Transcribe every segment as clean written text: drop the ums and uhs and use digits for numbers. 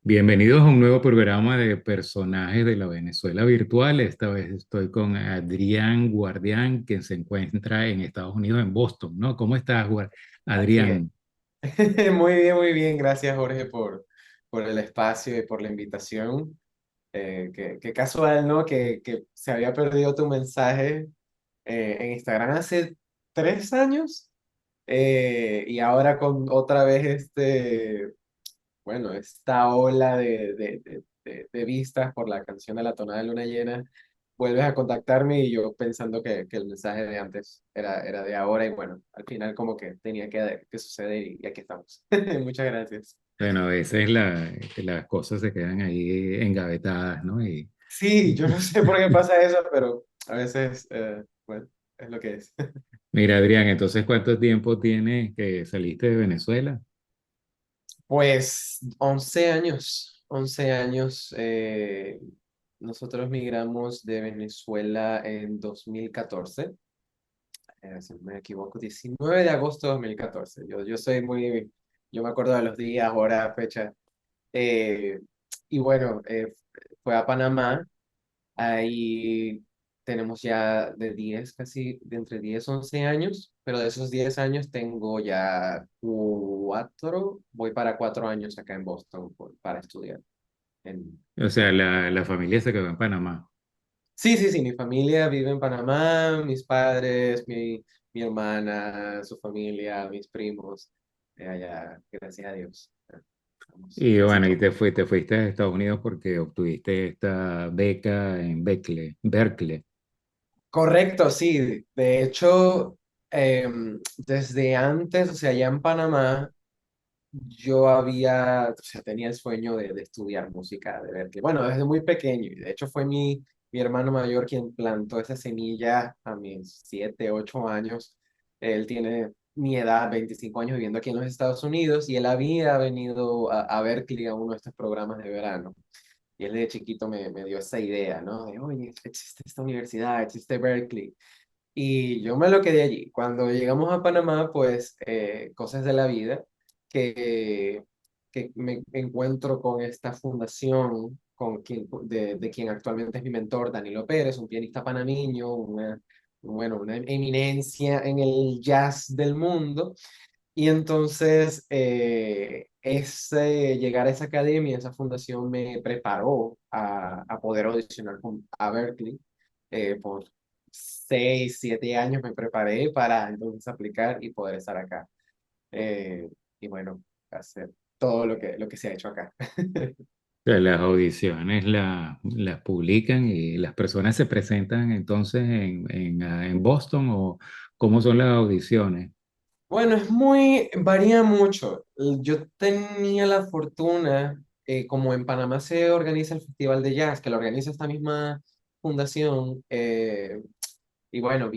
Bienvenidos a un nuevo programa de personajes de la Venezuela virtual. Esta vez estoy con Adrián Guardián, que se encuentra en Estados Unidos, en Boston, ¿no? ¿Cómo estás, Así es. Adrián? Muy bien, muy bien. Gracias, Jorge, por el espacio y por la invitación. Qué casual, ¿no? Que se había perdido tu mensaje en Instagram hace 3 años y ahora con otra vez bueno, esta ola de vistas por la canción de la tonada de luna llena, vuelves a contactarme y yo pensando que el mensaje de antes era de ahora y bueno, al final como que tenía que suceder y aquí estamos. Muchas gracias. Bueno, a veces las cosas se quedan ahí engavetadas, ¿no? Sí, yo no sé por qué pasa eso, pero a veces, bueno, es lo que es. Mira, Adrián, entonces, ¿cuánto tiempo tienes que saliste de Venezuela? Pues 11 años, 11 años. Nosotros migramos de Venezuela en 2014, si no me equivoco, 19 de agosto de 2014. Yo soy muy, yo me acuerdo de los días, horas, fecha. Eh, y bueno, fue a Panamá. Ahí tenemos ya de 10 casi de entre 10 11 años, pero de esos 10 años tengo ya 4, voy para 4 años acá en Boston para estudiar. O sea, la familia se quedó en Panamá. Sí, sí, sí, mi familia vive en Panamá, mis padres, mi hermana, su familia, mis primos, allá, gracias a Dios. Estamos Y casi bueno, y todos. te fuiste a Estados Unidos porque obtuviste esta beca en Berkeley. Correcto, sí. De hecho, desde antes, o sea, ya en Panamá, yo o sea, tenía el sueño de estudiar música, de ver que, bueno, desde muy pequeño, y de hecho fue mi hermano mayor quien plantó esa semilla a mis 7, 8 años. Él tiene mi edad, 25 años viviendo aquí en los Estados Unidos, y él había venido a Berkeley a uno de estos programas de verano. Y él de chiquito me dio esa idea, ¿no? De, oye, existe esta universidad, existe Berkeley. Y yo me lo quedé allí. Cuando llegamos a Panamá, pues cosas de la vida, que, que me encuentro con esta fundación de quien actualmente es mi mentor, Danilo Pérez, un pianista panameño, bueno, una eminencia en el jazz del mundo. Y entonces, llegar a esa academia, esa fundación me preparó a poder audicionar a Berkeley. Por 6, 7 años me preparé para entonces aplicar y poder estar acá. Eh, y bueno, hacer todo lo que se ha hecho acá. Sea, las audiciones las publican y las personas se presentan entonces en Boston o cómo son las audiciones. Bueno, varía mucho. Yo tenía la fortuna, como en Panamá se organiza el Festival de Jazz, que lo organiza esta misma fundación, y bueno,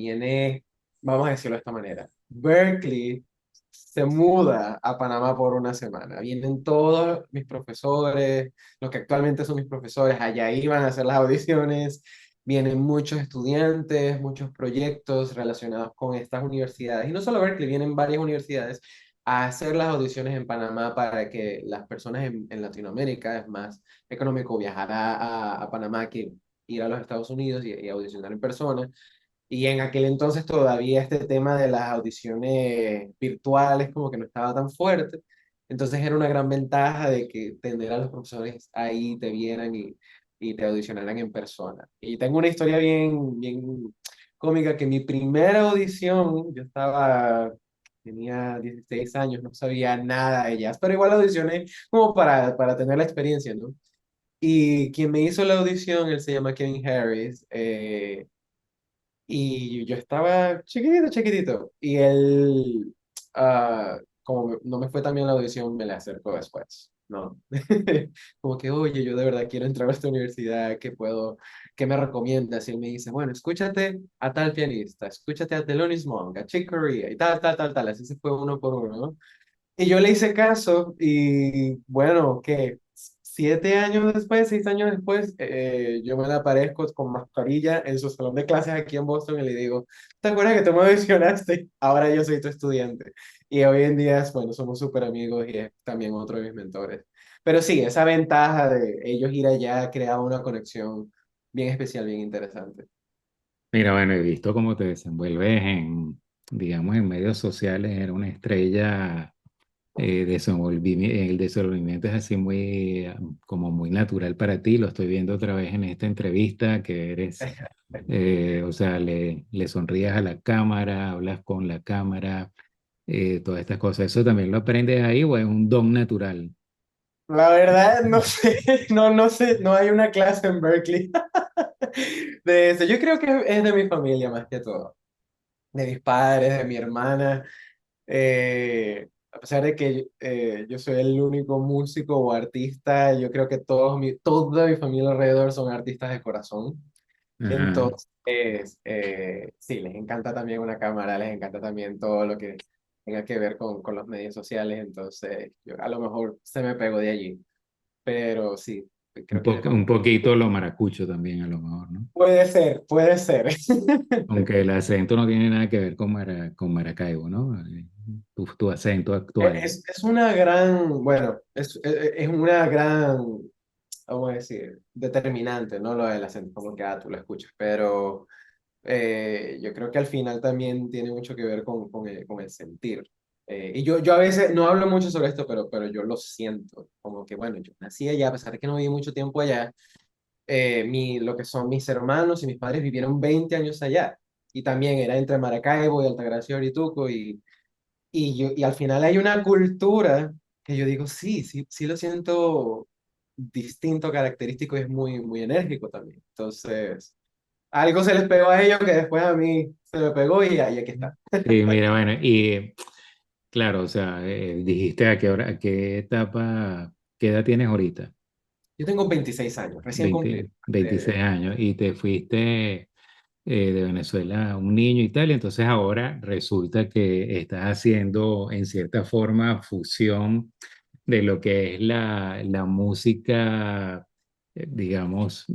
vamos a decirlo de esta manera, Berkeley se muda a Panamá por una semana. Vienen todos mis profesores, los que actualmente son mis profesores, allá iban a hacer las audiciones. Vienen muchos estudiantes, muchos proyectos relacionados con estas universidades. Y no solo Berkeley, vienen varias universidades a hacer las audiciones en Panamá para que las personas en Latinoamérica, es más económico viajar a Panamá que ir a los Estados Unidos y audicionar en persona. Y en aquel entonces todavía este tema de las audiciones virtuales como que no estaba tan fuerte. Entonces era una gran ventaja de que tener a los profesores ahí te vieran y te audicionaran en persona. Y tengo una historia bien, bien cómica que mi primera audición, tenía 16 años, no sabía nada de ellas, pero igual audicioné como para tener la experiencia, ¿no? Y quien me hizo la audición, él se llama Kevin Harris. Y yo estaba chiquitito, chiquitito. Y él, como no me fue tan bien la audición, me la acercó después, ¿no? Como que, oye, yo de verdad quiero entrar a esta universidad, qué me recomiendas? Y él me dice, bueno, escúchate a tal pianista, escúchate a Thelonious Monk, a Chick Corea, y tal, tal, tal, tal. Así se fue uno por uno, ¿no? Y yo le hice caso y bueno, ¿qué? 7 años después, 6 años después, yo me le aparezco con mascarilla en su salón de clases aquí en Boston y le digo, ¿te acuerdas que tú me mencionaste? Ahora yo soy tu estudiante. Y hoy en día, bueno, somos súper amigos y es también otro de mis mentores. Pero sí, esa ventaja de ellos ir allá creaba una conexión bien especial, bien interesante. Mira, bueno, he visto cómo te desenvuelves en, digamos, en medios sociales, era una estrella, el desenvolvimiento es así muy, como muy natural para ti, lo estoy viendo otra vez en esta entrevista, que eres, o sea, le sonríes a la cámara, hablas con la cámara, todas estas cosas, ¿eso también lo aprendes ahí o es un don natural? La verdad, no sé, no sé, no hay una clase en Berkeley de eso. Yo creo que es de mi familia más que todo, de mis padres, de mi hermana. A pesar de que yo soy el único músico o artista, yo creo que toda mi familia alrededor son artistas de corazón. Ajá. Entonces, sí, les encanta también una cámara, les encanta también todo lo que tenga que ver con los medios sociales. Entonces, yo a lo mejor se me pegó de allí, pero sí, creo que Un poquito lo maracucho también a lo mejor, ¿no? puede ser, puede ser. Aunque el acento no tiene nada que ver con, con Maracaibo, ¿no? Tu acento actual. Es una gran, bueno, es una gran, vamos a decir, determinante, ¿no? Lo del acento, como que tú lo escuchas, pero yo creo que al final también tiene mucho que ver con el sentir. Y yo a veces no hablo mucho sobre esto, pero yo lo siento, como que, bueno, yo nací allá, a pesar de que no viví mucho tiempo allá, lo que son mis hermanos y mis padres vivieron 20 años allá. Y también era entre Maracaibo y Altagracia y Orituco, y al final hay una cultura que yo digo, sí, sí, sí lo siento distinto, característico y es muy, muy enérgico también. Entonces, algo se les pegó a ellos que después a mí se me pegó y ahí aquí está. Sí, mira, bueno, y claro, o sea, dijiste a qué hora, a qué etapa, qué edad tienes ahorita, Yo tengo 26 años, recién cumplido. 26 años, y te fuiste de Venezuela un niño y tal, y entonces ahora resulta que estás haciendo en cierta forma fusión de lo que es la música, digamos,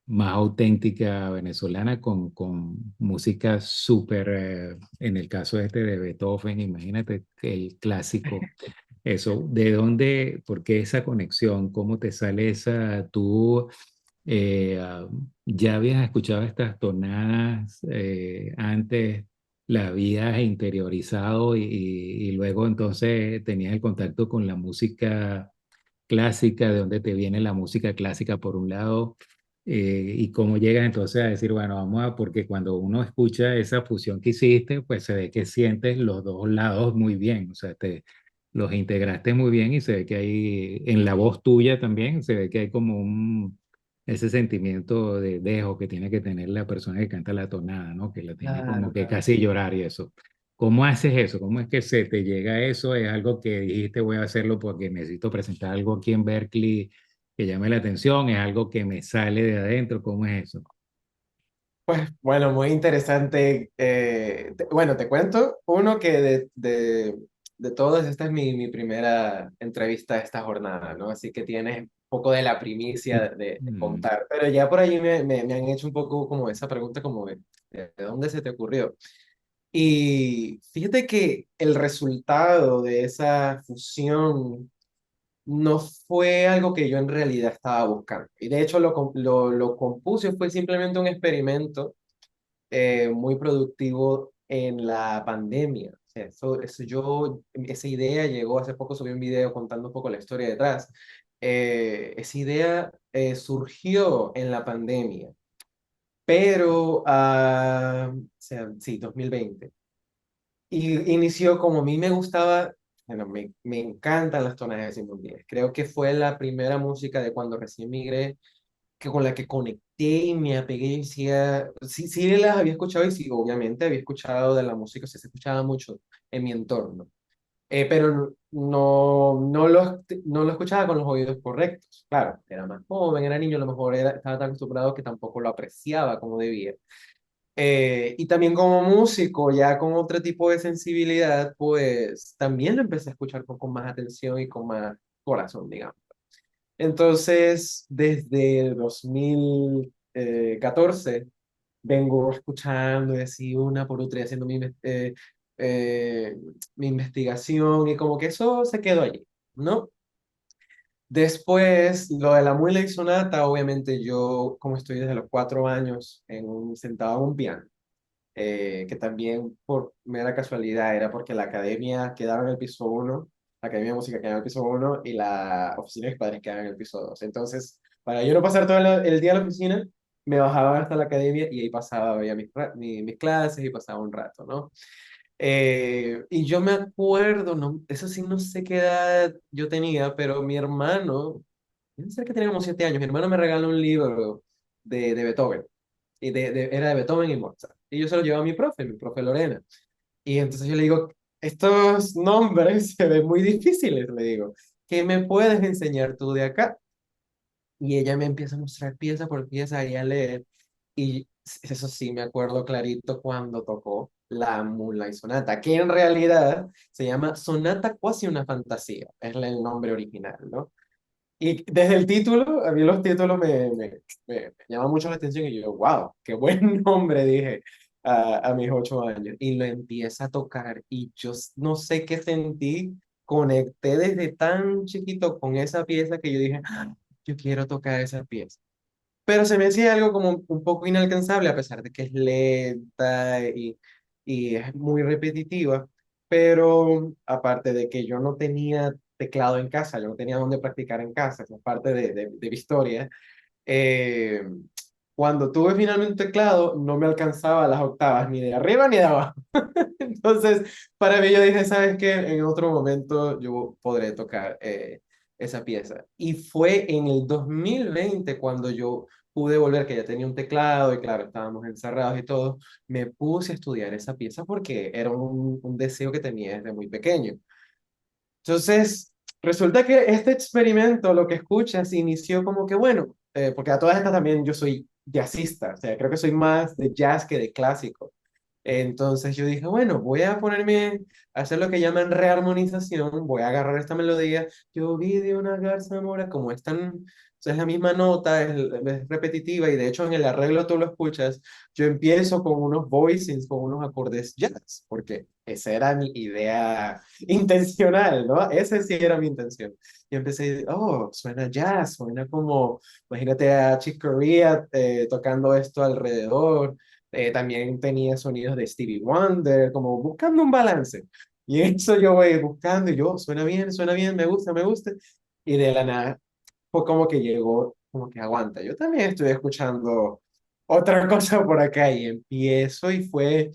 más auténtica venezolana con música súper, en el caso este de Beethoven, imagínate que el clásico, eso, ¿de dónde, por qué esa conexión? ¿Cómo te sale esa? ¿Tú ya habías escuchado estas tonadas antes? ¿La habías interiorizado y luego entonces tenías el contacto con la música clásica, de dónde te viene la música clásica por un lado, y cómo llegas entonces a decir, bueno, vamos a, porque cuando uno escucha esa fusión que hiciste, pues se ve que sientes los dos lados muy bien, o sea, te los integraste muy bien y se ve que hay, en la voz tuya también, se ve que hay como ese sentimiento de dejo que tiene que tener la persona que canta la tonada, ¿no? Que la tiene como Claro, que claro. casi llorar y eso. ¿Cómo haces eso? ¿Cómo es que se te llega eso? ¿Es algo que dijiste voy a hacerlo porque necesito presentar algo aquí en Berkeley que llame la atención? ¿Es algo que me sale de adentro? ¿Cómo es eso? Pues bueno, muy interesante. Bueno, te cuento uno que de todos, esta es mi primera entrevista a esta jornada, ¿no? Así que tienes un poco de la primicia de Mm, contar, pero ya por allí me han hecho un poco como esa pregunta como ¿de dónde se te ocurrió? Y fíjate que el resultado de esa fusión no fue algo que yo en realidad estaba buscando. Y de hecho lo compuse, fue simplemente un experimento muy productivo en la pandemia. O sea, esa idea llegó, hace poco subí un video contando un poco la historia detrás. Esa idea surgió en la pandemia, pero, o sea, sí, 2020. Y inició como a mí me gustaba, bueno, me encantan las tonadas de Simón Díaz. Creo que fue la primera música de cuando recién migré que con la que conecté y me apegué y decía, sí, sí las había escuchado y sí, obviamente había escuchado de la música, sí, se escuchaba mucho en mi entorno, pero no lo escuchaba con los oídos correctos. Claro, era más joven, era niño, a lo mejor estaba tan acostumbrado que tampoco lo apreciaba como debía. Y también como músico, ya con otro tipo de sensibilidad, pues también lo empecé a escuchar con más atención y con más corazón, digamos. Entonces, desde 2014 vengo escuchando y así una por otra y haciendo eh, mi investigación y como que eso se quedó allí, ¿no? Después, lo de la muela y sonata, obviamente yo, como estoy desde los 4 años sentado en un piano, que también por mera casualidad era porque la academia quedaba en el piso uno, la academia de música quedaba en el piso uno y la oficina de mis padres quedaba en el piso 2. Entonces, para yo no pasar todo el día en la oficina, me bajaba hasta la academia y ahí pasaba, veía mis clases y pasaba un rato, ¿no? Y yo me acuerdo, no, eso sí no sé qué edad yo tenía, pero mi hermano, yo sé que tenía como 7 años, mi hermano me regaló un libro de Beethoven, y era de Beethoven y Mozart. Y yo se lo llevo a mi profe Lorena. Y entonces yo le digo, estos nombres se ven muy difíciles, le digo, ¿qué me puedes enseñar tú de acá? Y ella me empieza a mostrar pieza por pieza y a leer. Y eso sí, me acuerdo clarito cuando tocó la Moonlight Sonata, que en realidad se llama Sonata Cuasi una Fantasía, es el nombre original, ¿no? Y desde el título, a mí los títulos me llaman mucho la atención y yo, wow, qué buen nombre, dije a mis 8 años. Y lo empieza a tocar y yo no sé qué sentí, conecté desde tan chiquito con esa pieza que yo dije, "Ah, yo quiero tocar esa pieza". Pero se me hacía algo como un poco inalcanzable, a pesar de que es lenta y es muy repetitiva. Pero aparte de que yo no tenía teclado en casa, yo no tenía dónde practicar en casa, esa es parte de mi historia. eh, Cuando tuve finalmente un teclado, no me alcanzaba las octavas ni de arriba ni de abajo. Entonces, para mí yo dije, ¿sabes qué? En otro momento yo podré tocar esa pieza. Y fue en el 2020 cuando yo pude volver, que ya tenía un teclado y claro, estábamos encerrados y todo, me puse a estudiar esa pieza porque era un deseo que tenía desde muy pequeño. Entonces, resulta que este experimento, lo que escuchas, inició como que, bueno, porque a todas estas también yo soy jazzista, o sea, creo que soy más de jazz que de clásico. Entonces yo dije, bueno, voy a ponerme a hacer lo que llaman rearmonización, voy a agarrar esta melodía. Yo vi de una garza mora, como es tan, o sea, es la misma nota, es repetitiva y de hecho en el arreglo tú lo escuchas, yo empiezo con unos voicings, con unos acordes jazz, porque esa era mi idea intencional, ¿no? Esa sí era mi intención. Y empecé, oh, suena jazz, suena como, imagínate a Chick Corea tocando esto alrededor. También tenía sonidos de Stevie Wonder, como buscando un balance. Y eso yo voy buscando y yo, suena bien, me gusta, me gusta. Y de la nada, fue como que llegó, como que aguanta. Yo también estoy escuchando otra cosa por acá y empiezo y fue,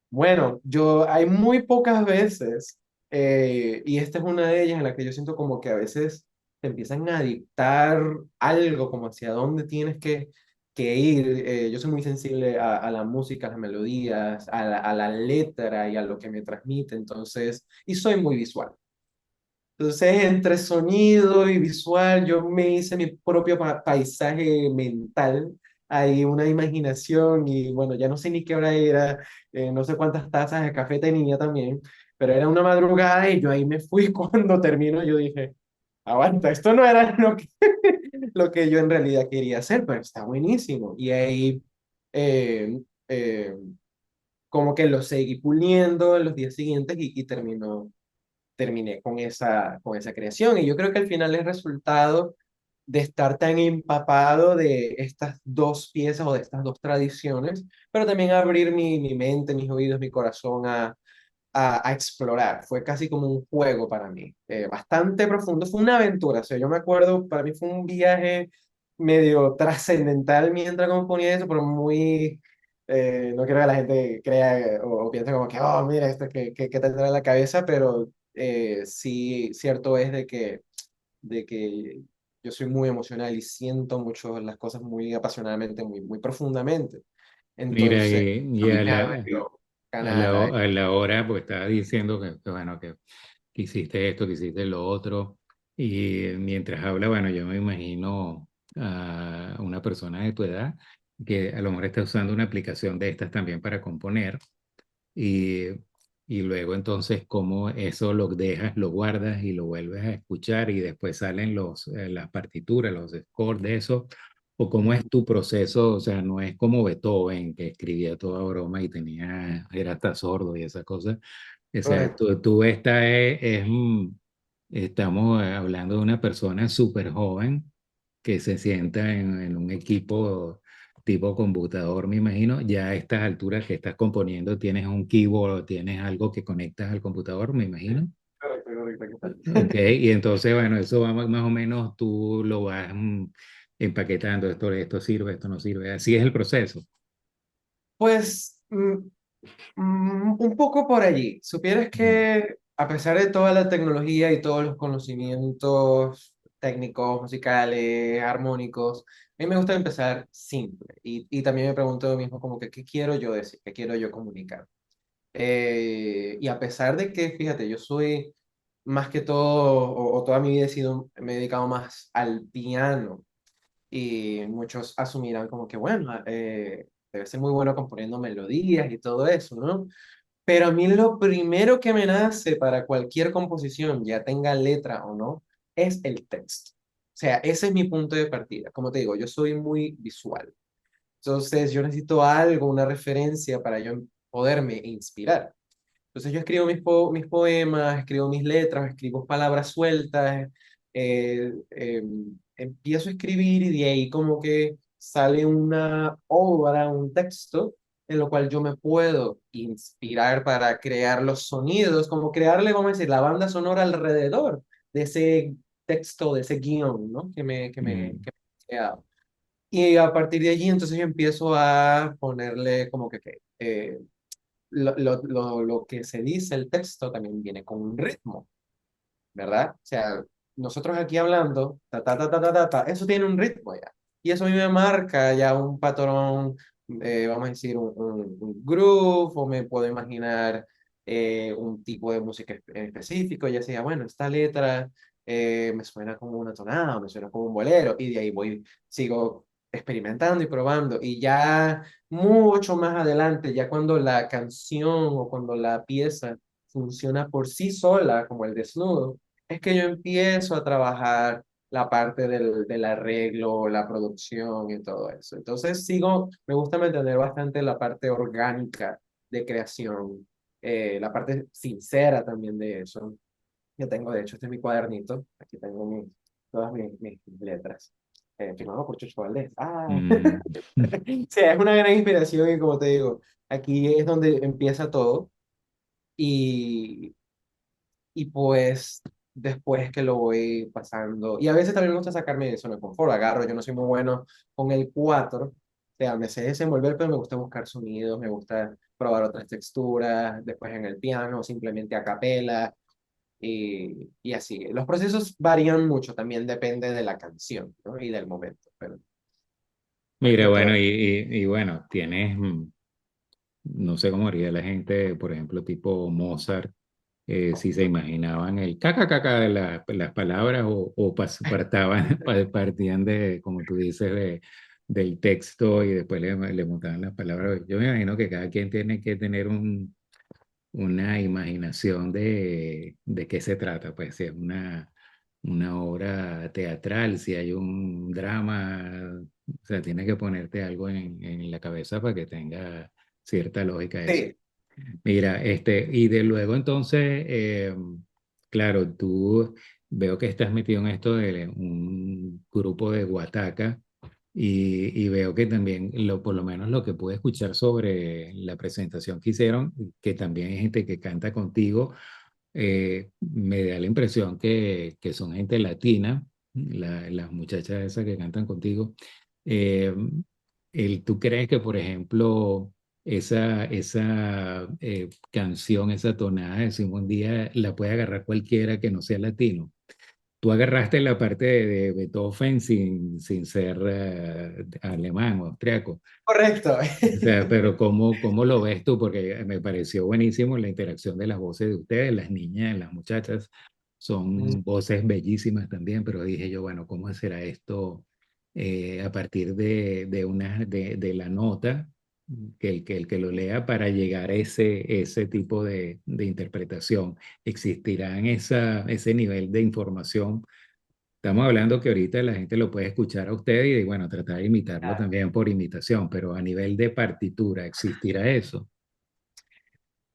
bueno, hay muy pocas veces, y esta es una de ellas en la que yo siento como que a veces te empiezan a dictar algo, como hacia dónde tienes que ir. Yo soy muy sensible a la música, a las melodías, a la letra y a lo que me transmite, entonces, y soy muy visual. Entonces, entre sonido y visual, yo me hice mi propio paisaje mental, hay una imaginación y bueno, ya no sé ni qué hora era, no sé cuántas tazas de café tenía también, pero era una madrugada y yo ahí me fui cuando termino, yo dije, aguanta, esto no era lo que yo en realidad quería hacer, pero está buenísimo. Y ahí eh, eh, como que lo seguí puliendo en los días siguientes y terminé con esa creación. Y yo creo que al final es resultado de estar tan empapado de estas dos piezas o de estas dos tradiciones, pero también abrir mi mente, mis oídos, mi corazón a explorar. Fue casi como un juego para mí, bastante profundo. Fue una aventura. O sea, yo me acuerdo, para mí fue un viaje medio trascendental mientras componía eso, pero muy... no quiero que la gente crea o piense como que, oh, mira, esto que tendrá en la cabeza, pero sí, cierto es de que yo soy muy emocional y siento mucho las cosas muy apasionadamente, muy, muy profundamente. Mira, Entonces, a y mí me abrió Canadá. a la hora, pues estaba diciendo bueno, que hiciste esto, que hiciste lo otro, y mientras habla, bueno, yo me imagino a una persona de tu edad que a lo mejor está usando una aplicación de estas también para componer, y y luego entonces cómo eso lo dejas, lo guardas y lo vuelves a escuchar y después salen las partituras, los scores de eso, o cómo es tu proceso, o sea, no es como Beethoven que escribía toda broma y era hasta sordo y esas cosas. O sea, Correcto. tú esta estamos hablando de una persona súper joven que se sienta en un equipo tipo computador, me imagino. Ya a estas alturas que estás componiendo, tienes un keyboard, tienes algo que conectas al computador, me imagino. Correcto, correcto, ¿qué tal? Ok, y entonces, bueno, eso va más o menos, tú lo vas empaquetando, esto sirve, esto no sirve. Así es el proceso. Pues un poco por allí. Supieras Mm, que a pesar de toda la tecnología y todos los conocimientos técnicos, musicales, armónicos, a mí me gusta empezar simple. Y también me pregunto lo mismo como que, ¿qué quiero yo decir? ¿Qué quiero yo comunicar? Y a pesar de que, fíjate, yo soy más que todo, o toda mi vida me he dedicado más al piano y muchos asumirán como que, bueno, debe ser muy bueno componiendo melodías y todo eso, ¿no? Pero a mí lo primero que me nace para cualquier composición, ya tenga letra o no, es el texto. O sea, ese es mi punto de partida. Como te digo, yo soy muy visual. Entonces, yo necesito algo, una referencia para yo poderme inspirar. Entonces yo escribo mis poemas, escribo mis letras, escribo palabras sueltas, empiezo a escribir y de ahí como que sale una obra, un texto en lo cual yo me puedo inspirar para crear los sonidos, como crearle, vamos a decir, la banda sonora alrededor de ese texto, de ese guión, ¿no? mm, Que me he creado. Y a partir de allí entonces yo empiezo a ponerle como que lo que se dice el texto también viene con un ritmo, ¿verdad? O sea, nosotros aquí hablando, eso tiene un ritmo ya. Y eso a mí me marca ya un patrón, vamos a decir, un groove, o me puedo imaginar un tipo de música en específico, ya sea, bueno, esta letra me suena como una tonada, me suena como un bolero, y de ahí sigo experimentando y probando, y ya mucho más adelante, ya cuando la canción o cuando la pieza funciona por sí sola, como el desnudo, es que yo empiezo a trabajar la parte del arreglo, la producción y todo eso. Entonces me gusta mantener bastante la parte orgánica de creación, la parte sincera también de eso. Yo tengo, de hecho, este es mi cuadernito, aquí tengo todas mis letras. Firmado por Chucho Valdés. Ah, mm. sí, es una gran inspiración y como te digo, aquí es donde empieza todo y pues después que lo voy pasando, y a veces también me gusta sacarme de zona de confort, agarro, yo no soy muy bueno con el 4 o sea, me sé desenvolver, pero me gusta buscar sonidos, me gusta probar otras texturas, después en el piano, simplemente a capela, y así. Los procesos varían mucho, también depende de la canción, ¿no? Y del momento, pero más Mira, que todo. bueno, y bueno, tienes, no sé cómo haría la gente, por ejemplo, tipo Mozart, si se imaginaban el caca caca de las palabras partían de, como tú dices, del texto y después le montaban las palabras. Yo me imagino que cada quien tiene que tener una imaginación de qué se trata, pues si es una obra teatral, si hay un drama, o sea, tienes que ponerte algo en la cabeza para que tenga cierta lógica eso. Sí, Mira, y de luego entonces, claro, tú veo que estás metido en esto de un grupo de Guataca y veo que también, por lo menos lo que pude escuchar sobre la presentación que hicieron, que también hay gente que canta contigo, me da la impresión que son gente latina, las muchachas esas que cantan contigo. Eh, ¿Tú crees que, por ejemplo, esa canción, esa tonada de Simón Díaz, la puede agarrar cualquiera que no sea latino? Tú agarraste la parte de Beethoven sin ser alemán o austriaco. correcto. O sea, pero ¿cómo lo ves tú? Porque me pareció buenísimo la interacción de las voces de ustedes, las niñas, las muchachas. Son voces bellísimas también, pero dije yo, bueno, ¿cómo será esto a partir de la nota? el que lo lea para llegar a ese tipo de interpretación. ¿Existirá en ese nivel de información? Estamos hablando que ahorita la gente lo puede escuchar a usted y bueno, tratar de imitarlo Claro. también por imitación, pero a nivel de partitura, ¿existirá eso?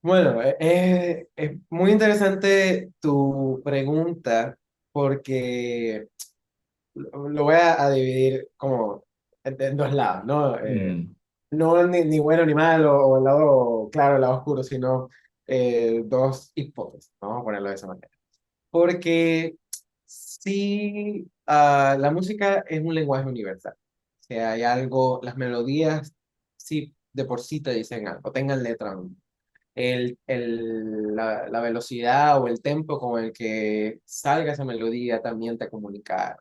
Bueno, es muy interesante tu pregunta porque lo voy a dividir como en dos lados, ¿no? Mm, No ni bueno ni malo, o el lado claro, el lado oscuro, sino dos hipótesis, vamos a ponerlo de esa manera. Porque sí, la música es un lenguaje universal. O sea, hay algo, las melodías, sí, de por sí te dicen algo, tengan letra o no. La velocidad o el tempo con el que salga esa melodía también te comunica.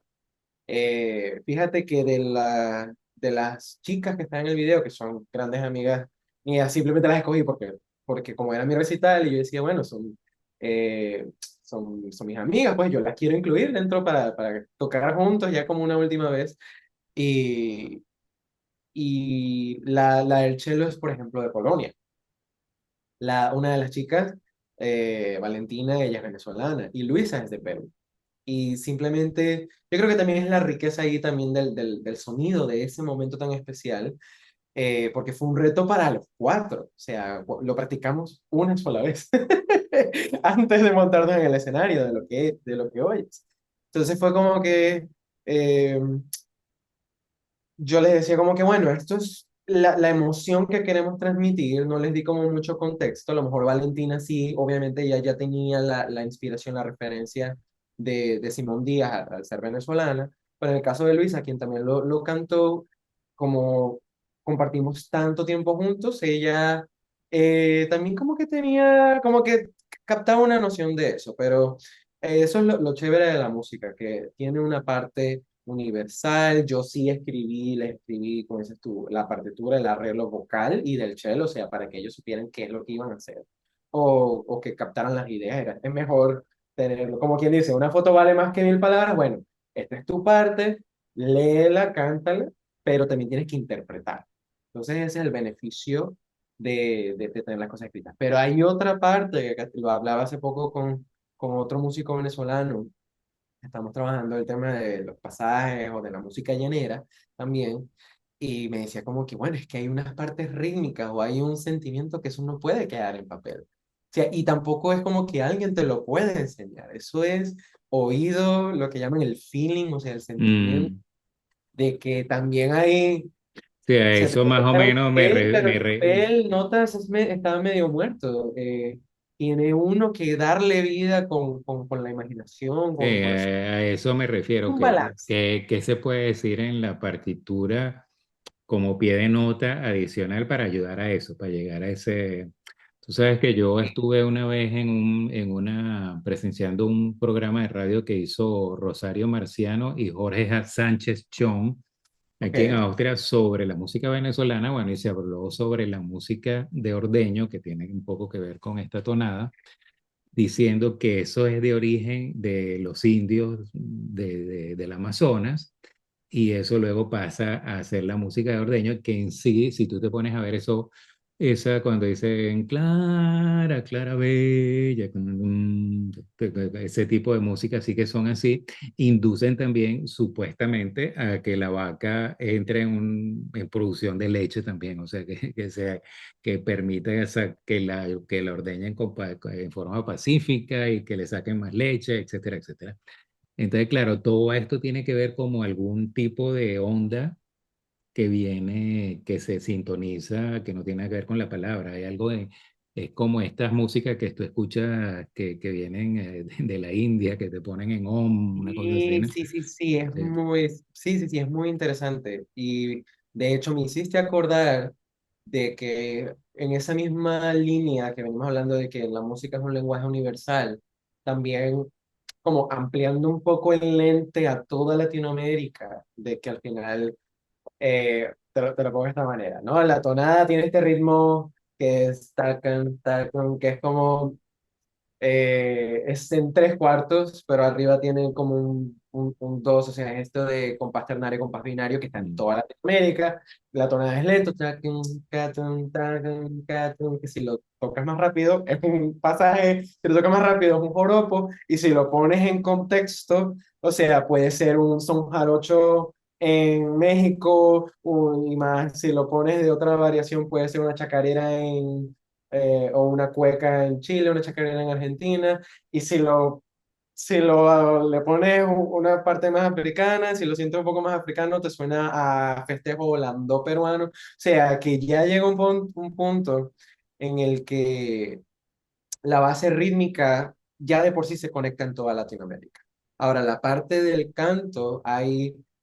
Fíjate que de las chicas que están en el video, que son grandes amigas mías, simplemente las escogí porque como era mi recital y yo decía, bueno, eh, son mis amigas, pues yo las quiero incluir dentro para tocar juntos ya como una última vez. Y, y la del cello es, por ejemplo, de Polonia. Una de las chicas, Valentina, ella es venezolana y Luisa es de Perú. Y simplemente, yo creo que también es la riqueza ahí también del sonido de ese momento tan especial, porque fue un reto para los cuatro, o sea, lo practicamos una sola vez antes de montarnos en el escenario de lo que oyes. Entonces fue como que eh, yo les decía como que, bueno, esto es la emoción que queremos transmitir, no les di como mucho contexto, a lo mejor Valentina sí, obviamente ella ya tenía la inspiración, la referencia de Simón Díaz al ser venezolana, pero en el caso de Luisa, quien también lo cantó, como compartimos tanto tiempo juntos, ella también como que tenía, como que captaba una noción de eso, pero eso es lo chévere de la música, que tiene una parte universal. Yo sí escribí, le escribí, como dices tú, la partitura, el arreglo vocal y del cello, o sea, para que ellos supieran qué es lo que iban a hacer o que captaran las ideas. Es mejor tenerlo, como quien dice, una foto vale más que mil palabras. Bueno, esta es tu parte, léela, cántala, pero también tienes que interpretar. Entonces, ese es el beneficio de tener las cosas escritas. Pero hay otra parte, que lo hablaba hace poco con otro músico venezolano. Estamos trabajando el tema de los pasajes o de la música llanera también. Y me decía como que, bueno, es que hay unas partes rítmicas o hay un sentimiento que eso no puede quedar en papel. O sea, y tampoco es como que alguien te lo puede enseñar. Eso es oído, lo que llaman el feeling, o sea, el sentimiento mm. de que también hay, Sí, a sea, te eso más puede o dar un menos papel, pero el papel, notas, está medio muerto. Tiene uno que darle vida con la imaginación, sí, con eso. a eso me refiero, Un balance. que se puede decir en la partitura como pie de nota adicional para ayudar a eso, para llegar a ese... Tú sabes que yo estuve una vez presenciando un programa de radio que hizo Rosario Marciano y Jorge Sánchez Chong aquí en Ok. Austria sobre la música venezolana, bueno, y se habló sobre la música de ordeño, que tiene un poco que ver con esta tonada, diciendo que eso es de origen de los indios del Amazonas y eso luego pasa a ser la música de ordeño, que en sí, si tú te pones a ver eso, esa cuando dicen Clara, Clara Bella, ese tipo de música, así que son así, inducen también supuestamente a que la vaca entre en producción de leche también, o sea, que permita que la ordeñen en forma pacífica y que le saquen más leche, etcétera, etcétera. Entonces, claro, todo esto tiene que ver como algún tipo de onda que viene, que se sintoniza, que no tiene que ver con la palabra. Hay algo es como estas músicas que tú escuchas que vienen de la India, que te ponen en Om, una cosa así, Sí, ¿no? sí, sí, sí, Sí. sí, sí, sí, es muy interesante. Y de hecho me hiciste acordar de que en esa misma línea que venimos hablando de que la música es un lenguaje universal, también como ampliando un poco el lente a toda Latinoamérica, de que al final, te lo pongo de esta manera, ¿no? La tonada tiene este ritmo que es tacan, tacan, que es como Es en tres cuartos, pero arriba tiene como un dos, o sea, es esto de compás ternario, compás binario, que está en Mm. toda Latinoamérica. La tonada es lento, tacun, catun, tacun, catun, que si lo tocas más rápido es un pasaje, si lo tocas más rápido es un joropo, y si lo pones en contexto, o sea, puede ser un son jarocho en México, y más, si lo pones de otra variación, puede ser una chacarera o una cueca en Chile, una chacarera en Argentina, y si lo le pones una parte más africana, si lo sientes un poco más africano, te suena a festejo holando peruano. O sea, que ya llega un punto en el que la base rítmica ya de por sí se conecta en toda Latinoamérica. Ahora, la parte del canto,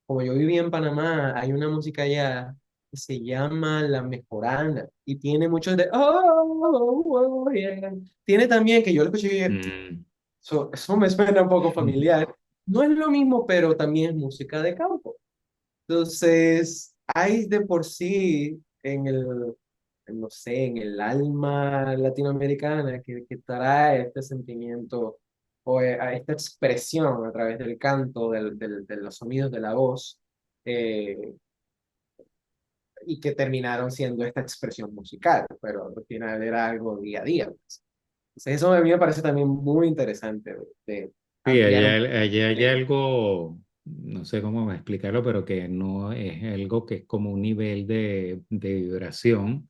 como yo viví en Panamá, hay una música allá que se llama La Mejorana y tiene muchos de, yeah. Tiene también, que yo lo escuché y dije, Mm. eso me suena un poco familiar. No es lo mismo, pero también es música de campo. Entonces, hay de por sí no sé, en el alma latinoamericana que trae este sentimiento o a esta expresión a través del canto, de los sonidos de la voz, eh, y que terminaron siendo esta expresión musical, pero al final era algo día a día, pues. Entonces, eso a mí me parece también muy interesante de Sí, ampliar un allá hay poco. algo, no sé cómo explicarlo, pero que no es algo que es como un nivel de vibración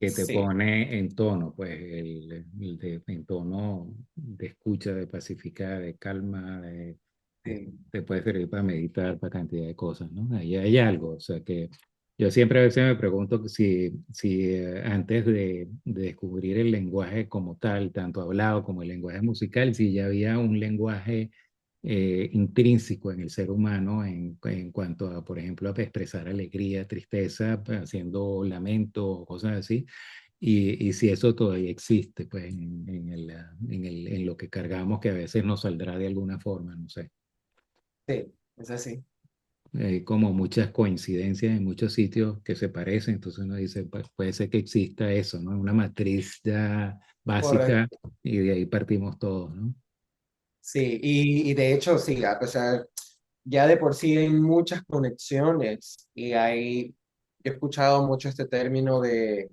que te Sí, pone en tono, pues en tono de escucha, de pacificar, de calma, sí, te puede servir para meditar, para cantidad de cosas, ¿no? Ahí hay algo, o sea que yo siempre a veces me pregunto si antes de descubrir el lenguaje como tal, tanto hablado como el lenguaje musical, si ya había un lenguaje intrínseco en el ser humano en cuanto a, por ejemplo, a expresar alegría, tristeza, pues, haciendo lamento, cosas así. Y si eso todavía existe, pues en lo que cargamos, que a veces nos saldrá de alguna forma, no sé. sí, es así. Hay como muchas coincidencias en muchos sitios que se parecen, entonces uno dice, pues puede ser que exista eso, ¿no? Una matriz ya básica Correcto. y de ahí partimos todos, ¿no? Sí, y de hecho, sí, a pesar, ya de por sí hay muchas conexiones yo he escuchado mucho este término de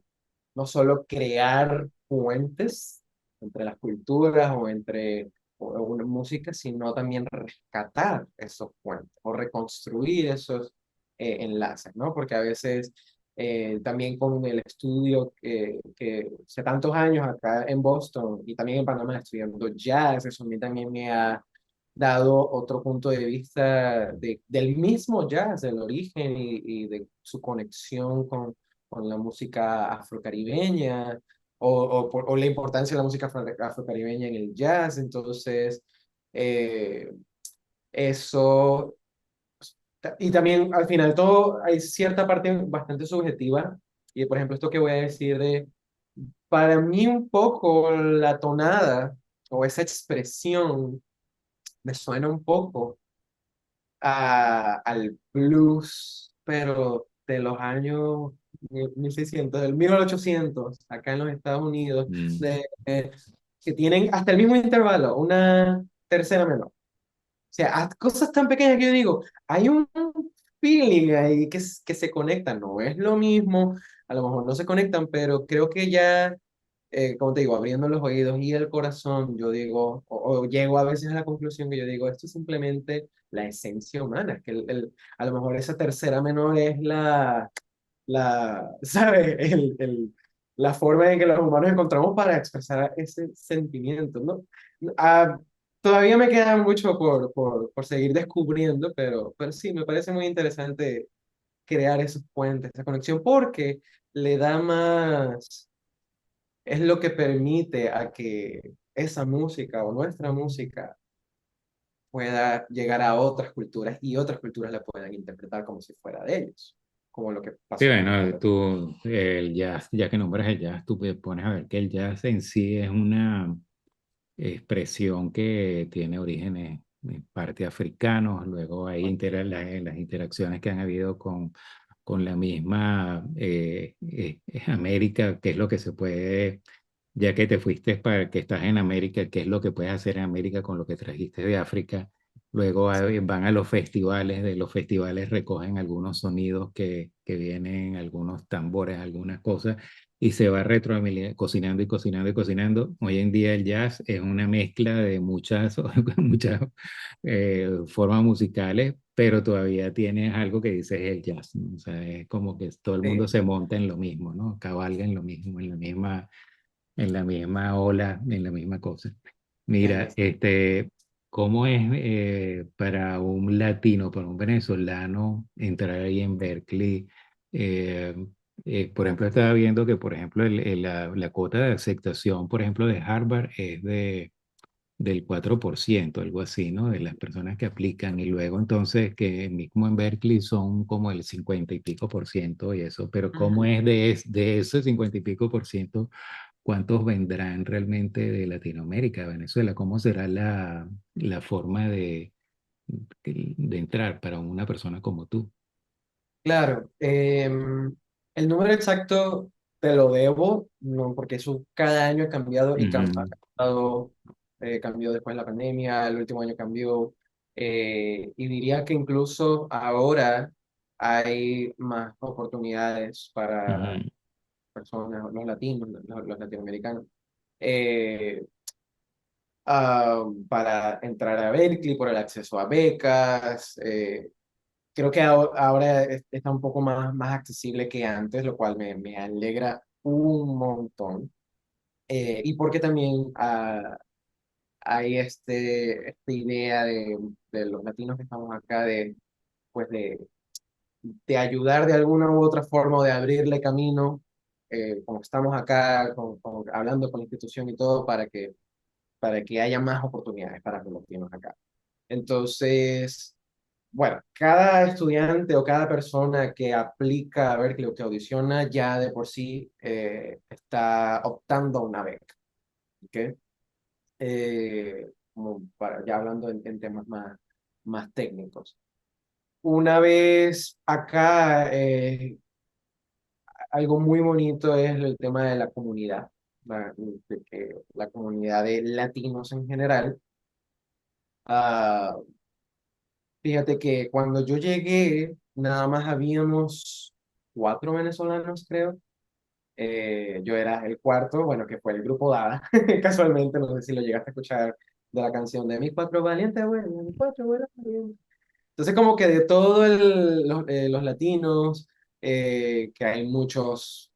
no solo crear puentes entre las culturas o entre una música, sino también rescatar esos puentes o reconstruir esos enlaces, ¿no? Porque a veces también con el estudio que hace tantos años acá en Boston y también en Panamá estudiando jazz, eso a mí también me ha dado otro punto de vista del mismo jazz, del origen y de su conexión con la música afrocaribeña o la importancia de la música afrocaribeña en el jazz. Entonces, eh, eso, y también al final todo, hay cierta parte bastante subjetiva. Y por ejemplo, esto que voy a decir para mí un poco la tonada o esa expresión me suena un poco al blues, pero de los años 1600, del 1800, acá en los Estados Unidos, Mm. que tienen hasta el mismo intervalo, una tercera menor. O sea, cosas tan pequeñas que yo digo, hay un feeling ahí que se conectan, no es lo mismo, a lo mejor no se conectan, pero creo que ya como te digo, abriendo los oídos y el corazón, yo digo, o llego a veces a la conclusión que yo digo, esto es simplemente la esencia humana, que a lo mejor esa tercera menor es ¿sabes? La forma en que los humanos encontramos para expresar ese sentimiento, ¿no? Ah, todavía me queda mucho por seguir descubriendo, pero sí, me parece muy interesante crear esos puentes, esa conexión, porque le da más es lo que permite a que esa música o nuestra música pueda llegar a otras culturas y otras culturas la puedan interpretar como si fuera de ellos, como lo que Sí, pasó con el bueno, tú, el jazz, ya que nombras el jazz, tú te pones a ver que el jazz en sí es una expresión que tiene orígenes en parte africanos, luego hay las interacciones que han habido con la misma América, que es lo que se puede ya que te fuiste para que estás en América, ¿qué es lo que puedes hacer en América con lo que trajiste de África? Luego van a los festivales, de los festivales recogen algunos sonidos que vienen, algunos tambores, algunas cosas, y se va cocinando y cocinando y cocinando. Hoy en día el jazz es una mezcla de muchas, muchas formas musicales, pero todavía tienes algo que dices el jazz, ¿no? O sea, es como que todo el mundo Sí, se monta en lo mismo, ¿no? Cabalga en lo mismo, en la misma ola, en la misma cosa. Mira, es ¿cómo es para un latino, para un venezolano, entrar ahí en Berkeley? Eh, por ejemplo, estaba viendo que, por ejemplo, la cuota de aceptación, por ejemplo, de Harvard es del 4%, algo así, ¿no? De las personas que aplican. Y luego entonces que mismo en Berkeley son como el 50 y pico por ciento y eso. Pero ¿cómo Ujú. es de ese 50 y pico por ciento? ¿Cuántos vendrán realmente de Latinoamérica, de Venezuela? ¿Cómo será la forma de entrar para una persona como tú? Claro, el número exacto te lo debo, no, porque eso cada año ha cambiado y ha Ujú, cambiado, cambió después de la pandemia, el último año cambió, y diría que incluso ahora hay más oportunidades para ujú, personas, los latinos, los latinoamericanos, eh, para entrar a Berkeley por el acceso a becas. Creo que ahora está un poco más accesible que antes, lo cual me alegra un montón. Y porque también hay esta idea de los latinos que estamos acá pues de ayudar de alguna u otra forma o de abrirle camino, como estamos acá hablando con la institución y todo, para que haya más oportunidades para los latinos acá. Entonces, bueno, cada estudiante o cada persona que aplica a Berkeley o que audiciona ya de por sí está optando a una beca, ¿ok? Como para, ya hablando en temas más técnicos. Una vez acá, algo muy bonito es el tema de la comunidad, de que la comunidad de latinos en general. ah, Fíjate que cuando yo llegué, nada más habíamos 4 venezolanos, creo. Yo era el cuarto, bueno, que fue el grupo Dada, casualmente, no sé si lo llegaste a escuchar de la canción de Mis cuatro valientes, bueno, mis cuatro buenos valientes. Entonces, como que de todos los latinos, que hay muchos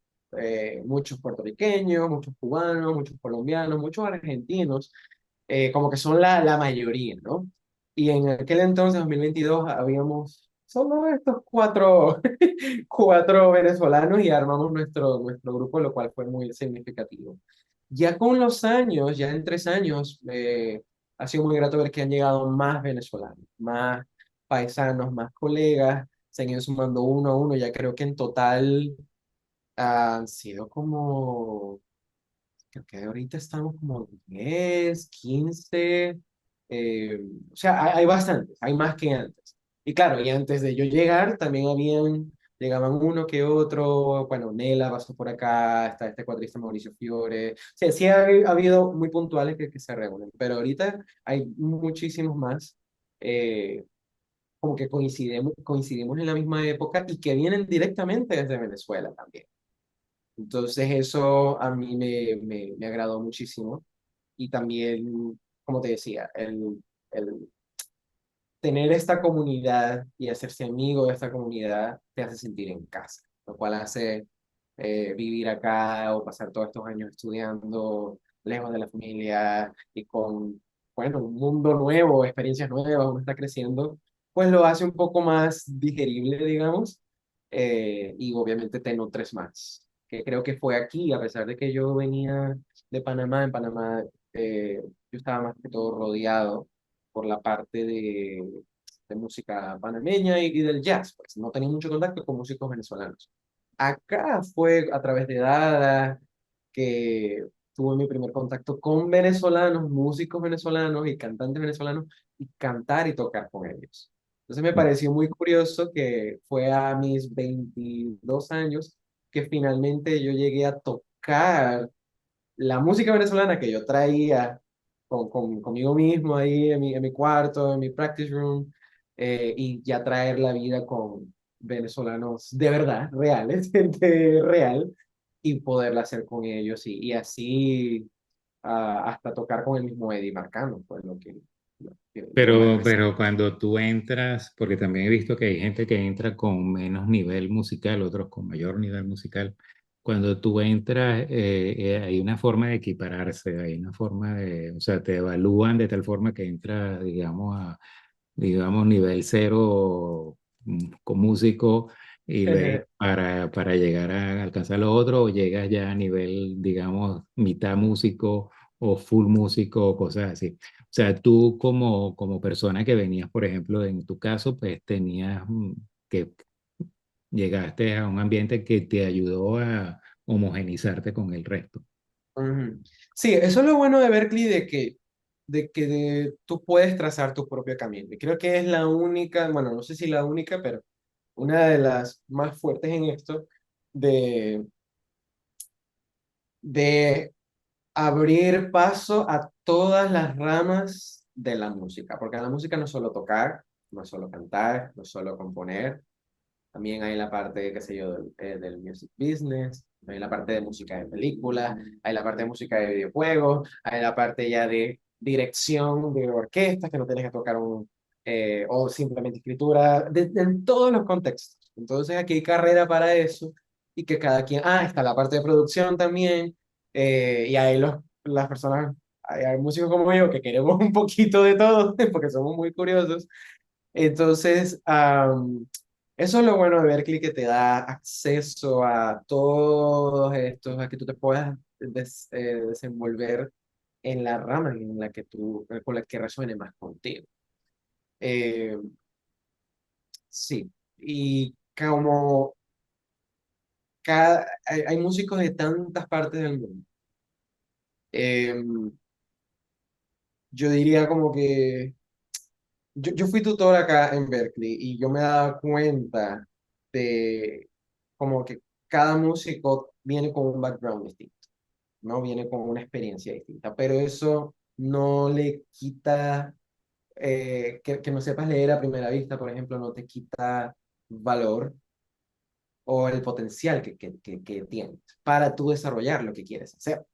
puertorriqueños, muchos cubanos, muchos colombianos, muchos argentinos, como que son la mayoría, ¿no? Y en aquel entonces, 2022, habíamos solo estos cuatro venezolanos y armamos nuestro grupo, lo cual fue muy significativo. Ya con los años, ya en 3 años, ha sido muy grato ver que han llegado más venezolanos, más paisanos, más colegas, se han ido sumando uno a uno, ya creo que en total han sido como creo que ahorita estamos como 10, 15, eh, o sea, hay bastantes, hay más que antes. Y claro, y antes de yo llegar, también llegaban uno que otro, bueno, Nela pasó por acá, está este cuatrista Mauricio Fiore, o sea, sí ha habido muy puntuales que se reúnen, pero ahorita hay muchísimos más, eh, como que coincidimos en la misma época y que vienen directamente desde Venezuela también. Entonces eso a mí me agradó muchísimo y también, como te decía, el tener esta comunidad y hacerse amigo de esta comunidad te hace sentir en casa, lo cual hace vivir acá o pasar todos estos años estudiando lejos de la familia y con, bueno, un mundo nuevo, experiencias nuevas, uno está creciendo, pues lo hace un poco más digerible, digamos, y obviamente te nutres más. Que creo que fue aquí, a pesar de que yo venía de Panamá, en Panamá yo estaba más que todo rodeado por la parte de música panameña y del jazz, pues no tenía mucho contacto con músicos venezolanos. Acá fue a través de Dada que tuve mi primer contacto con venezolanos, músicos venezolanos y cantantes venezolanos, y cantar y tocar con ellos. Entonces me pareció muy curioso que fue a mis 22 años que finalmente yo llegué a tocar la música venezolana que yo traía conmigo mismo ahí en mi cuarto, en mi practice room, y ya traer la vida con venezolanos de verdad, reales, gente real, y poderla hacer con ellos y así hasta tocar con el mismo Eddie Marcano, fue lo que yo más resalto. Pero cuando tú entras, porque también he visto que hay gente que entra con menos nivel musical, otros con mayor nivel musical. Cuando tú entras, hay una forma de equipararse, hay una forma de, o sea, te evalúan de tal forma que entras, digamos, digamos, nivel cero con músico y luego para llegar a alcanzar lo otro, o llegas ya a nivel, digamos, mitad músico o full músico o cosas así. O sea, tú como persona que venías, por ejemplo, en tu caso, pues tenías que llegaste a un ambiente que te ayudó a homogenizarte con el resto. Ujú. Sí, eso es lo bueno de Berkeley, tú puedes trazar tu propio camino. Y creo que es la única, bueno, no sé si la única, pero una de las más fuertes en esto de, de abrir paso a todas las ramas de la música, porque la música no es solo tocar, no es solo cantar, no es solo componer, también hay la parte, qué sé yo, del music business, hay la parte de música de películas, hay la parte de música de videojuegos, hay la parte ya de dirección de orquestas, que no tienes que tocar o simplemente escritura, en todos los contextos. Entonces aquí hay carrera para eso y que cada quien, está la parte de producción también, y hay las personas, hay músicos como yo que queremos un poquito de todo, porque somos muy curiosos. Entonces, eso es lo bueno de Berkeley, que te da acceso a todos estos, a que tú te puedas desenvolver en la rama en la que con la que resuene más contigo. Eh, sí, y como hay músicos de tantas partes del mundo, eh, yo diría como que yo fui tutor acá en Berkeley y yo me daba cuenta de como que cada músico viene con un background distinto, ¿no? Viene con una experiencia distinta, pero eso no le quita, que no sepas leer a primera vista, por ejemplo, no te quita valor o el potencial que tienes para tú desarrollar lo que quieres hacer.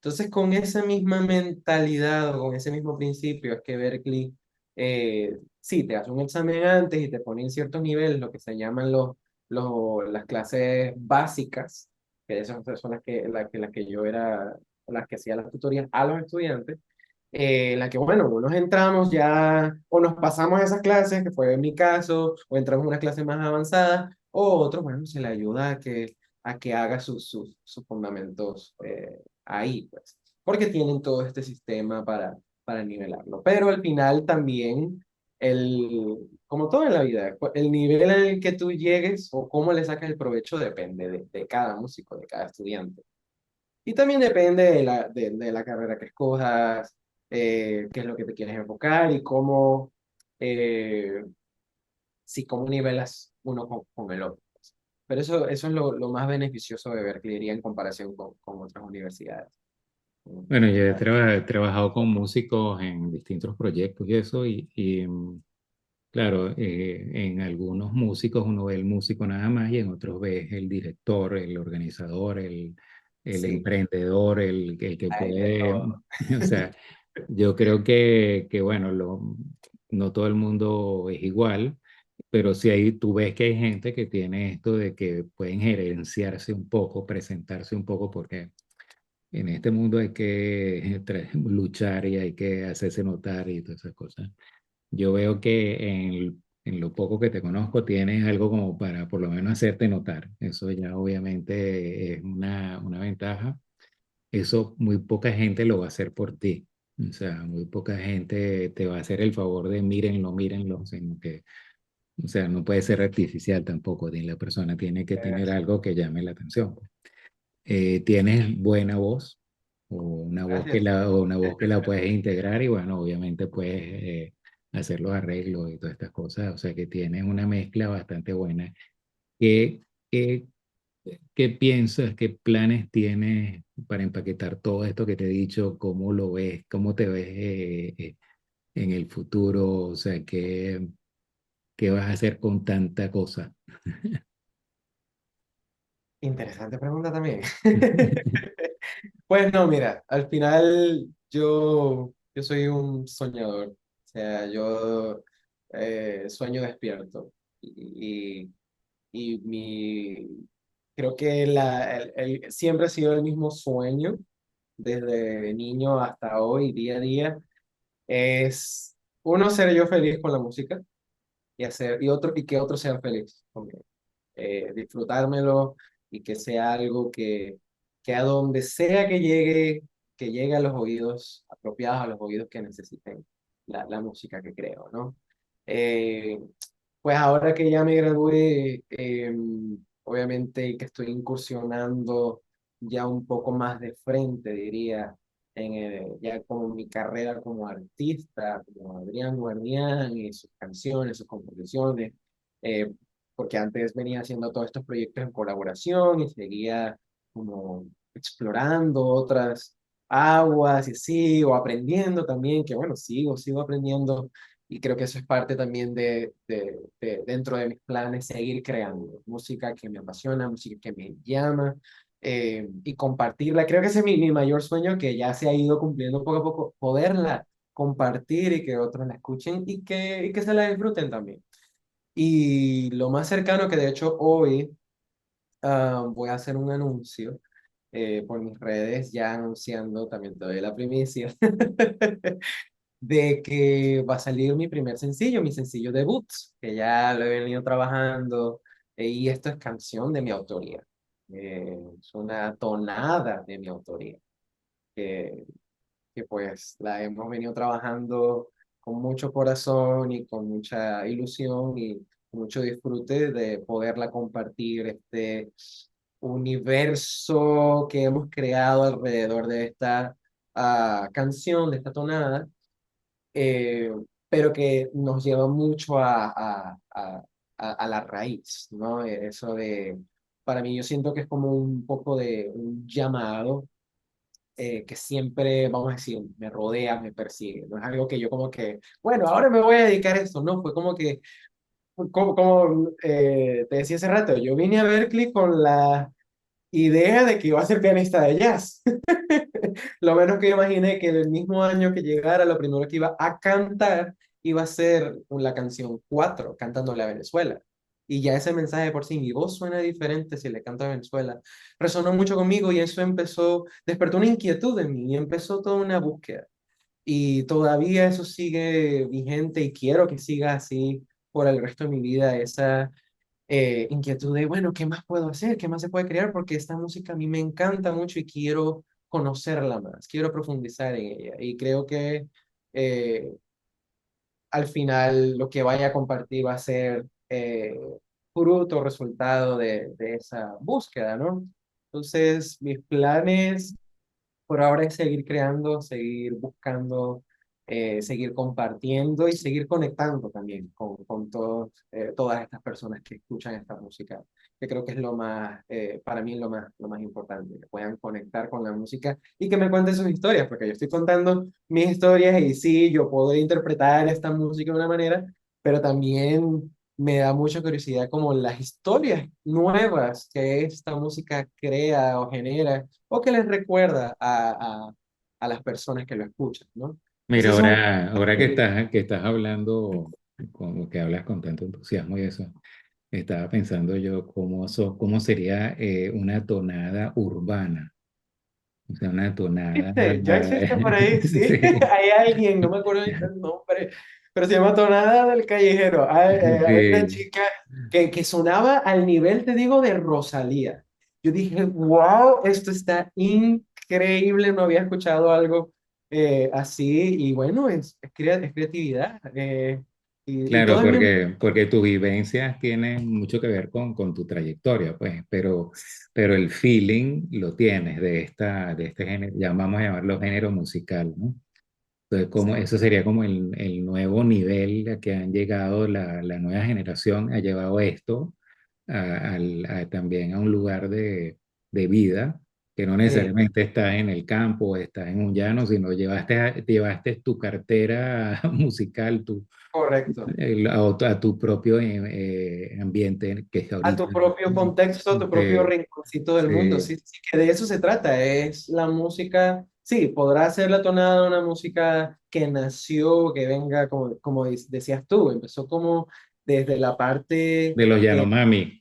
Entonces, con esa misma mentalidad o con ese mismo principio es que Berkeley, sí, te hace un examen antes y te pone en ciertos niveles lo que se llaman las clases básicas, que esas son las que yo era, las que hacía las tutorías a los estudiantes, en la que, bueno, unos entramos ya, o nos pasamos esas clases, que fue en mi caso, o entramos en una clase más avanzada, o otros, bueno, se le ayuda a que haga sus fundamentos ahí, pues, porque tienen todo este sistema para nivelarlo. Pero al final también, como todo en la vida, el nivel en el que tú llegues o cómo le sacas el provecho depende de cada músico, de cada estudiante. Y también depende de la carrera que escojas, qué es lo que te quieres enfocar y eh, cómo nivelas uno con el otro. Pero eso es lo más beneficioso de Berkeley, diría, en comparación con otras universidades. Bueno, yo he trabajado con músicos en distintos proyectos y eso, claro, en algunos músicos uno ve el músico nada más y en otros ves el director, el organizador, el Sí, emprendedor, el que hay de puede, todo. o sea, yo creo que bueno, no todo el mundo es igual, pero sí ahí tú ves que hay gente que tiene esto de que pueden gerenciarse un poco, presentarse un poco, porque en este mundo hay que luchar y hay que hacerse notar y todas esas cosas. Yo veo que en lo poco que te conozco tienes algo como para por lo menos hacerte notar. Eso ya obviamente es una ventaja. Eso muy poca gente lo va a hacer por ti. O sea, muy poca gente te va a hacer el favor de mírenlo, mírenlo, sino que, o sea, no puede ser artificial tampoco. La persona tiene que tener algo que llame la atención. Tienes buena voz Gracias. o una voz que la puedes integrar y bueno, obviamente puedes hacer los arreglos y todas estas cosas, o sea que tienes una mezcla bastante buena. ¿Qué, ¿qué piensas, qué planes tienes para empaquetar todo esto que te he dicho? ¿Cómo lo ves? ¿Cómo te ves en el futuro? O sea, ¿qué vas a hacer con tanta cosa? Interesante pregunta también. Pues no, mira, al final yo soy un soñador, o sea, yo sueño despierto y creo que siempre ha sido el mismo sueño desde niño hasta hoy, día a día, es uno ser yo feliz con la música y que otros sean felices conmigo, disfrutármelo y que sea algo que a donde sea que llegue a los oídos apropiados, a los oídos que necesiten la música que creo, ¿no? Eh, pues ahora que ya me gradué, obviamente y que estoy incursionando ya un poco más de frente, diría, ya como mi carrera como artista, como Adrián Guardián y sus canciones, sus composiciones, eh, porque antes venía haciendo todos estos proyectos en colaboración y seguía como explorando otras aguas y así, o aprendiendo también, que bueno, sigo aprendiendo y creo que eso es parte también dentro de mis planes, seguir creando música que me apasiona, música que me llama y compartirla. Creo que ese es mi mayor sueño que ya se ha ido cumpliendo poco a poco, poderla compartir y que otros la escuchen y que se la disfruten también. Y lo más cercano que de hecho hoy voy a hacer un anuncio por mis redes, ya anunciando, también te doy la primicia, de que va a salir mi primer sencillo, mi sencillo debut, que ya lo he venido trabajando, y esto es canción de mi autoría. Es una tonada de mi autoría, que, que pues la hemos venido trabajando con mucho corazón y con mucha ilusión y mucho disfrute de poderla compartir este universo que hemos creado alrededor de esta canción, de esta tonada eh, pero que nos lleva mucho a la raíz, ¿no? Eso de, para mí yo siento que es como un poco de un llamado que siempre, vamos a decir, me rodea, me persigue, no es algo que yo como que, bueno, ahora me voy a dedicar a esto, no, fue como que, te decía hace rato, yo vine a Berkeley con la idea de que iba a ser pianista de jazz. Lo menos que imaginé que el mismo año que llegara, lo primero que iba a cantar iba a ser la canción 4 cantándole a Venezuela. Y ya ese mensaje por sí, mi voz suena diferente si le canto a Venezuela. Resonó mucho conmigo y eso empezó, despertó una inquietud en mí y empezó toda una búsqueda. Y todavía eso sigue vigente y quiero que siga así por el resto de mi vida, esa inquietud de, bueno, ¿qué más puedo hacer? ¿Qué más se puede crear? Porque esta música a mí me encanta mucho y quiero conocerla más, quiero profundizar en ella. Y creo que eh, al final lo que vaya a compartir va a ser fruto, resultado de esa búsqueda, ¿no? Entonces, mis planes por ahora es seguir creando, seguir buscando, seguir compartiendo y seguir conectando también con todas estas personas que escuchan esta música, que creo que es lo más, para mí es lo más importante, que puedan conectar con la música y que me cuenten sus historias, porque yo estoy contando mis historias y sí, yo puedo interpretar esta música de una manera, pero también me da mucha curiosidad como las historias nuevas que esta música crea o genera o que les recuerda a las personas que lo escuchan, ¿no? Mira, Esas son... ahora que estás hablando, como que hablas con tanto entusiasmo y eso, estaba pensando yo cómo sería una tonada urbana, o sea, una tonada, ¿Viste? Ya existe por ahí, sí. sí, Hay alguien, no me acuerdo ahorita el nombre, pero se llama Tonada del Callejero. Hay una sí, chica que sonaba al nivel, te digo, de Rosalía. Yo dije, wow, esto está increíble, no había escuchado algo así. Y bueno, es creatividad. Y claro, todo es bien. porque tu vivencias tienen mucho que ver con tu trayectoria, pues, pero el feeling lo tienes de este género, ya vamos a llamarlo género musical, ¿no? Entonces, como, eso sería como el nuevo nivel a que han llegado la nueva generación, ha llevado esto también a un lugar de vida, que no Sí, necesariamente estás en el campo o estás en un llano, sino llevaste tu cartera musical, correcto. a tu propio ambiente, que es A ahorita. tu propio contexto, a tu propio Sí, rinconcito del mundo. sí, Sí, sí, que de eso se trata. Es la música, sí, podrá ser la tonada de una música que nació, que venga, como decías tú, empezó como desde la parte de los Yanomami.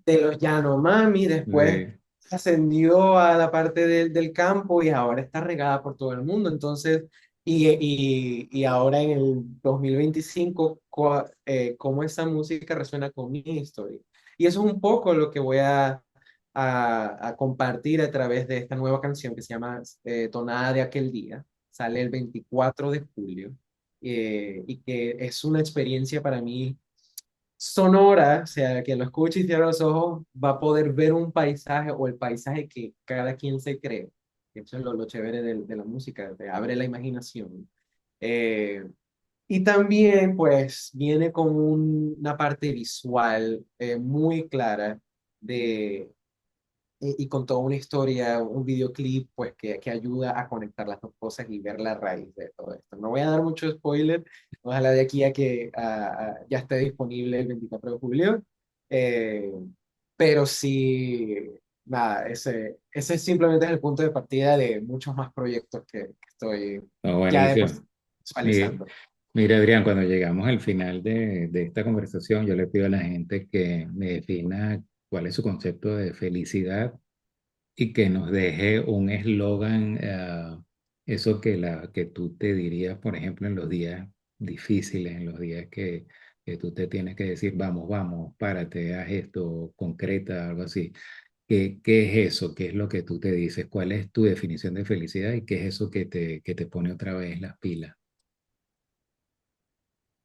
de los Yanomami, después Sí. ascendió a la parte del campo y ahora está regada por todo el mundo. Entonces, y ahora en el 2025, cómo esa música resuena con mi historia. Y eso es un poco lo que voy a compartir a través de esta nueva canción que se llama Tonada de aquel día. Sale el 24 de julio y que es una experiencia para mí sonora, o sea, quien lo escuche y cierra los ojos va a poder ver un paisaje o el paisaje que cada quien se cree. Eso es lo chévere de la música, te abre la imaginación. Eh, y también, pues, viene con una parte visual muy clara de, y con toda una historia, un videoclip, pues que ayuda a conectar las dos cosas y ver la raíz de todo esto. No voy a dar mucho spoiler, ojalá de aquí a que ya esté disponible el 24 de julio, eh, pero sí, nada, ese simplemente es el punto de partida de muchos más proyectos que estoy Oh, ya de por sí buenísimo. Mi- visualizando. Mira, Adrián, cuando llegamos al final de esta conversación, yo le pido a la gente que me defina cuál es su concepto de felicidad y que nos deje un eslogan, eso que tú te dirías, por ejemplo, en los días difíciles, en los días que tú te tienes que decir, vamos, vamos, párate, haz esto, concreta, algo así. ¿Qué es eso? ¿Qué es lo que tú te dices? ¿Cuál es tu definición de felicidad y qué es eso que te pone otra vez las pilas?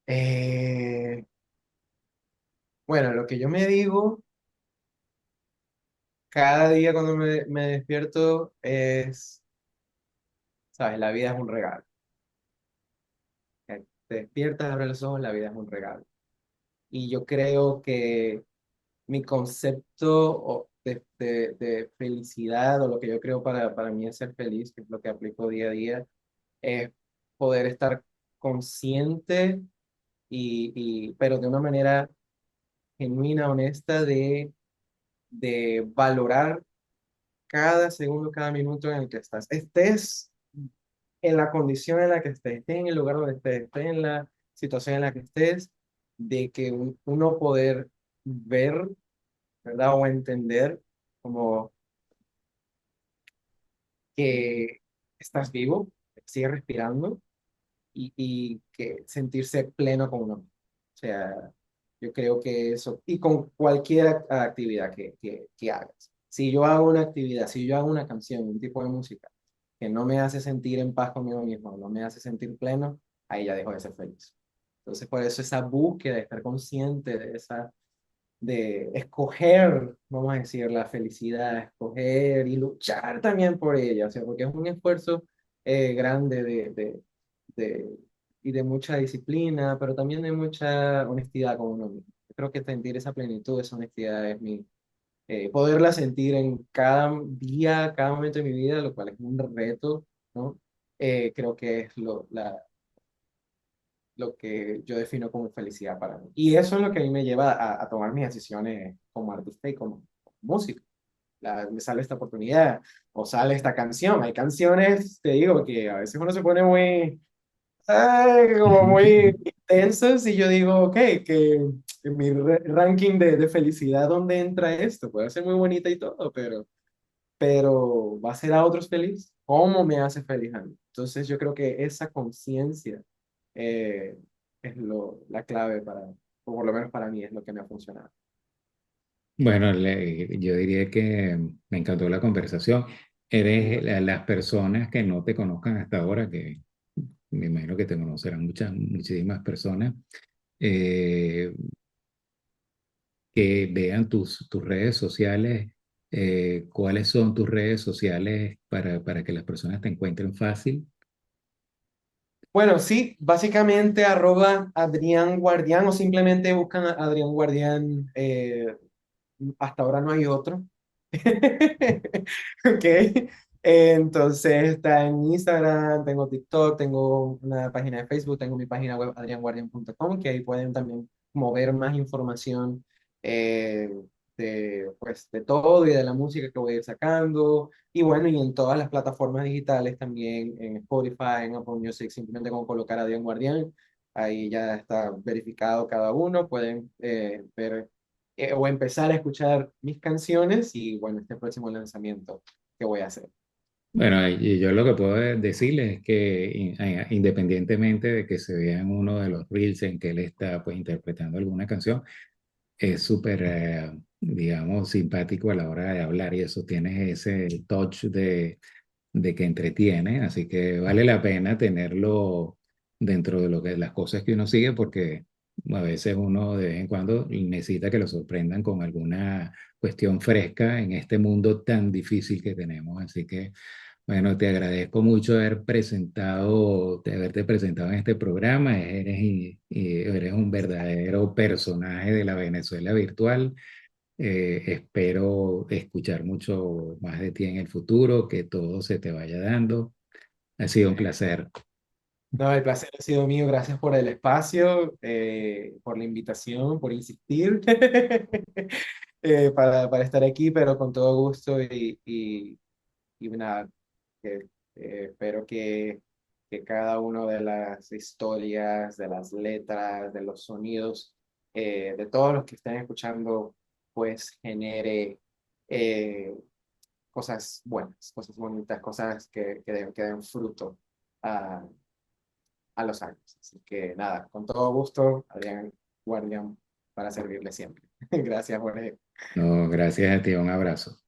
Eh, bueno, lo que yo me digo cada día cuando me despierto es, sabes, la vida es un regalo. Te despiertas, abres los ojos, la vida es un regalo. Y yo creo que mi concepto de felicidad o lo que yo creo para mí es ser feliz, que es lo que aplico día a día, es poder estar consciente pero de una manera genuina, honesta, de valorar cada segundo, cada minuto en el que estás. Estés en la condición en la que estés en el lugar donde estés en la situación en la que estés, de que uno poder ver, ¿verdad? O entender como que estás vivo, que sigues respirando y que sentirse pleno con uno mismo. O sea, yo creo que eso, y con cualquier actividad que hagas. Si yo hago una actividad, si yo hago una canción, un tipo de música que no me hace sentir en paz conmigo mismo, no me hace sentir pleno, ahí ya dejo de ser feliz. Entonces, por eso esa búsqueda de estar consciente de esa, de escoger, vamos a decir, la felicidad, escoger y luchar también por ella, o sea, porque es un esfuerzo grande de, y de mucha disciplina, pero también de mucha honestidad con uno mismo. Yo creo que sentir esa plenitud, esa honestidad es poderla sentir en cada día, cada momento de mi vida, lo cual es un reto, ¿no? Creo que es lo que yo defino como felicidad para mí. Y eso es lo que a mí me lleva a tomar mis decisiones como artista y como músico. Me sale esta oportunidad o sale esta canción. Hay canciones, te digo, que a veces uno se pone muy, como muy intensas y yo digo, ok, que en mi ranking de felicidad, ¿dónde entra esto? Puede ser muy bonita y todo, pero ¿va a hacer a otros feliz? ¿Cómo me hace feliz a mí? Entonces yo creo que esa conciencia eh, es la clave o por lo menos para mí es lo que me ha funcionado. Bueno, yo diría que me encantó la conversación. Eres Igual. las personas que no te conozcan hasta ahora, que me imagino que te conocerán muchísimas personas, eh, que vean tus redes sociales. ¿Cuáles son tus redes sociales para que las personas te encuentren fácil? Bueno, sí, básicamente @ Adrián Guardián o simplemente buscan a Adrián Guardián hasta ahora no hay otro. Ok. Entonces está en Instagram, tengo TikTok, tengo una página de Facebook, tengo mi página web adrianguardian.com, que ahí pueden también como ver más información eh, de, pues, de todo y de la música que voy a ir sacando. Y bueno, y en todas las plataformas digitales también, en Spotify, en Apple Music, simplemente con colocar Adrián Guardián, ahí ya está verificado cada uno, pueden ver o empezar a escuchar mis canciones y bueno, este próximo lanzamiento que voy a hacer. Bueno, y yo lo que puedo decirles es que independientemente de que se vea en uno de los reels en que él está pues interpretando alguna canción, es súper, digamos, simpático a la hora de hablar y eso tiene ese touch de que entretiene, así que vale la pena tenerlo dentro de lo que las cosas que uno sigue porque a veces uno de vez en cuando necesita que lo sorprendan con alguna cuestión fresca en este mundo tan difícil que tenemos, así que bueno, te agradezco mucho de haberte presentado en este programa. Eres un verdadero personaje de la Venezuela virtual. Espero escuchar mucho más de ti en el futuro, que todo se te vaya dando. Ha sido un placer. No, el placer ha sido mío, gracias por el espacio, por la invitación, por insistir para estar aquí, pero con todo gusto y nada, que, espero que cada una de las historias, de las letras, de los sonidos, de todos los que estén escuchando, pues genere eh, cosas buenas, cosas bonitas, cosas que den fruto a, a los años. Así que nada, con todo gusto, Adrián Guardián, para servirle siempre. Gracias, Jorge. No, gracias a ti, un abrazo.